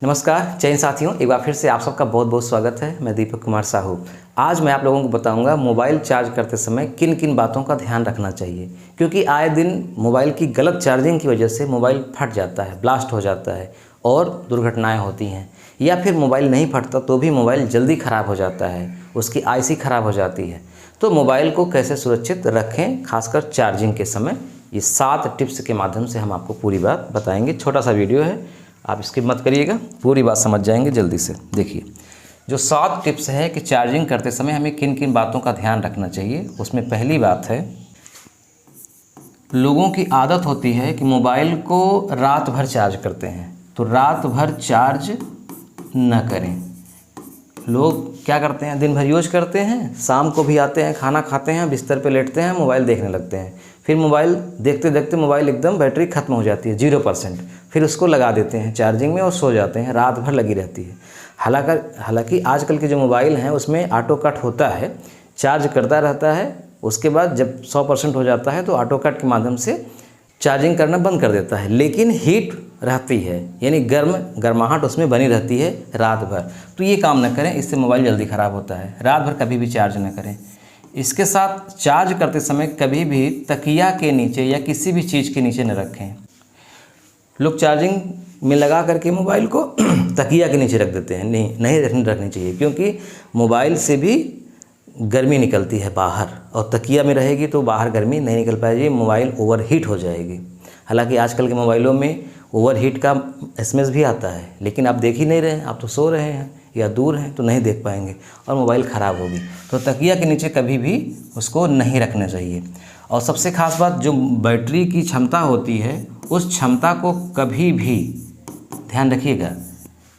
नमस्कार जय हिंद साथियों, एक बार फिर से आप सबका बहुत बहुत स्वागत है। मैं दीपक कुमार साहू। आज मैं आप लोगों को बताऊंगा मोबाइल चार्ज करते समय किन किन बातों का ध्यान रखना चाहिए, क्योंकि आए दिन मोबाइल की गलत चार्जिंग की वजह से मोबाइल फट जाता है, ब्लास्ट हो जाता है और दुर्घटनाएं होती हैं। या फिर मोबाइल नहीं फटता तो भी मोबाइल जल्दी ख़राब हो जाता है, उसकी आईसी ख़राब हो जाती है। तो मोबाइल को कैसे सुरक्षित रखें, खासकर चार्जिंग के समय, ये 7 टिप्स के माध्यम से हम आपको पूरी बात बताएंगे। छोटा सा वीडियो है, आप स्किप मत करिएगा, पूरी बात समझ जाएंगे जल्दी से। देखिए, जो 7 टिप्स है कि चार्जिंग करते समय हमें किन किन बातों का ध्यान रखना चाहिए, उसमें पहली बात है, लोगों की आदत होती है कि मोबाइल को रात भर चार्ज करते हैं। तो रात भर चार्ज न करें। लोग क्या करते हैं, दिन भर यूज करते हैं, शाम को भी आते हैं, खाना खाते हैं, बिस्तर पे लेटते हैं, मोबाइल देखने लगते हैं। फिर मोबाइल देखते देखते मोबाइल एकदम बैटरी ख़त्म हो जाती है, 0%। फिर उसको लगा देते हैं चार्जिंग में और सो जाते हैं, रात भर लगी रहती है। हालांकि आजकल के जो मोबाइल हैं उसमें ऑटो कट होता है, चार्ज करता रहता है, उसके बाद जब 100% हो जाता है तो ऑटो कट के माध्यम से चार्जिंग करना बंद कर देता है। लेकिन हीट रहती है, यानी गर्माहट उसमें बनी रहती है रात भर। तो ये काम न करें, इससे मोबाइल जल्दी ख़राब होता है। रात भर कभी भी चार्ज न करें। इसके साथ चार्ज करते समय कभी भी तकिया के नीचे या किसी भी चीज़ के नीचे न रखें। लोग चार्जिंग में लगा करके मोबाइल को तकिया के नीचे रख देते हैं। नहीं रखनी चाहिए, क्योंकि मोबाइल से भी गर्मी निकलती है बाहर, और तकिया में रहेगी तो बाहर गर्मी नहीं निकल पाएगी, मोबाइल ओवरहीट हो जाएगी। हालांकि आजकल के मोबाइलों में ओवरहीट का एसएमएस भी आता है, लेकिन आप देख ही नहीं रहे हैं, आप तो सो रहे हैं या दूर हैं तो नहीं देख पाएंगे और मोबाइल ख़राब होगी। तो तकिया के नीचे कभी भी उसको नहीं रखना चाहिए। और सबसे ख़ास बात, जो बैटरी की क्षमता होती है उस क्षमता को कभी भी, ध्यान रखिएगा,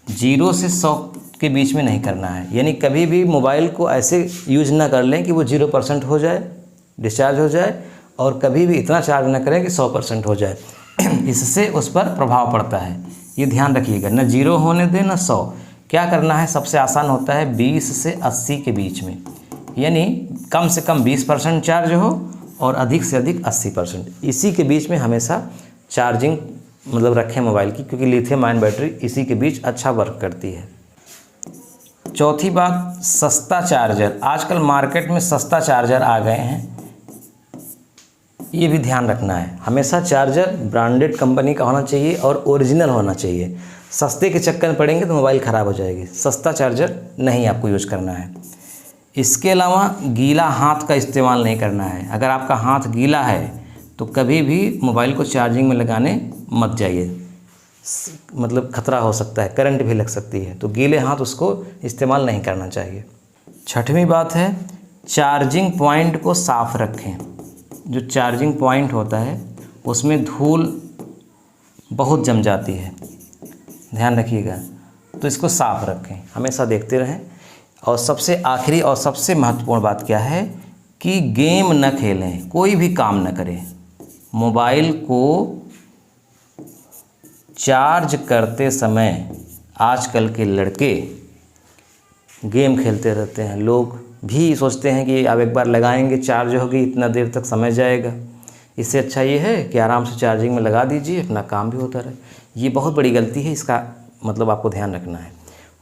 0 से 100 के बीच में नहीं करना है। यानी कभी भी मोबाइल को ऐसे यूज ना कर लें कि वो 0% हो जाए, डिस्चार्ज हो जाए, और कभी भी इतना चार्ज ना करें कि 100% हो जाए। इससे उस पर प्रभाव पड़ता है, ये ध्यान रखिएगा। न 0 होने दें न 100। क्या करना है, सबसे आसान होता है 20 से 80 के बीच में, यानी कम से कम 20% चार्ज हो और अधिक से अधिक 80%। इसी के बीच में हमेशा चार्जिंग रखें मोबाइल की, क्योंकि लिथियम आयन बैटरी इसी के बीच अच्छा वर्क करती है। चौथी बात, सस्ता चार्जर। आजकल मार्केट में सस्ता चार्जर आ गए हैं, ये भी ध्यान रखना है। हमेशा चार्जर ब्रांडेड कंपनी का होना चाहिए और ओरिजिनल होना चाहिए। सस्ते के चक्कर में पड़ेंगे तो मोबाइल ख़राब हो जाएगी। सस्ता चार्जर नहीं आपको यूज करना है। इसके अलावा गीला हाथ का इस्तेमाल नहीं करना है। अगर आपका हाथ गीला है तो कभी भी मोबाइल को चार्जिंग में लगाने मत जाइए, खतरा हो सकता है, करंट भी लग सकती है। तो गीले हाथ उसको इस्तेमाल नहीं करना चाहिए। छठवीं बात है, चार्जिंग पॉइंट को साफ़ रखें। जो चार्जिंग पॉइंट होता है उसमें धूल बहुत जम जाती है, ध्यान रखिएगा। तो इसको साफ़ रखें, हमेशा देखते रहें। और सबसे आखिरी और सबसे महत्वपूर्ण बात क्या है कि गेम न खेलें, कोई भी काम न करें। मोबाइल को चार्ज करते समय आजकल के लड़के गेम खेलते रहते हैं। लोग भी सोचते हैं कि अब एक बार लगाएंगे चार्ज होगी, इतना देर तक समय जाएगा। इससे अच्छा ये है कि आराम से चार्जिंग में लगा दीजिए, अपना काम भी होता रहे। ये बहुत बड़ी गलती है, इसका आपको ध्यान रखना है।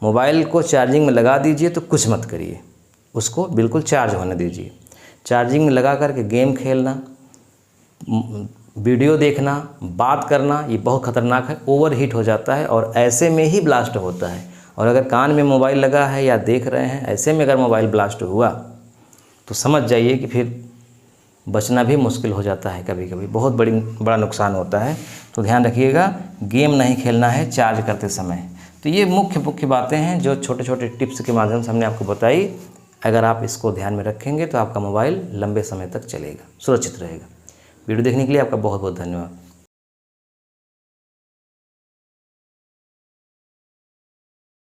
मोबाइल को चार्जिंग में लगा दीजिए तो कुछ मत करिए, उसको बिल्कुल चार्ज होने दीजिए। चार्जिंग में लगा करके गेम खेलना, वीडियो देखना, बात करना, ये बहुत ख़तरनाक है, ओवरहीट हो जाता है और ऐसे में ही ब्लास्ट होता है। और अगर कान में मोबाइल लगा है या देख रहे हैं, ऐसे में अगर मोबाइल ब्लास्ट हुआ तो समझ जाइए कि फिर बचना भी मुश्किल हो जाता है, कभी कभी बहुत बड़ा नुकसान होता है। तो ध्यान रखिएगा, गेम नहीं खेलना है चार्ज करते समय। तो ये मुख्य बातें हैं जो छोटे छोटे टिप्स के माध्यम से हमने आपको बताई। अगर आप इसको ध्यान में रखेंगे तो आपका मोबाइल लंबे समय तक चलेगा, सुरक्षित रहेगा। वीडियो देखने के लिए आपका बहुत बहुत धन्यवाद।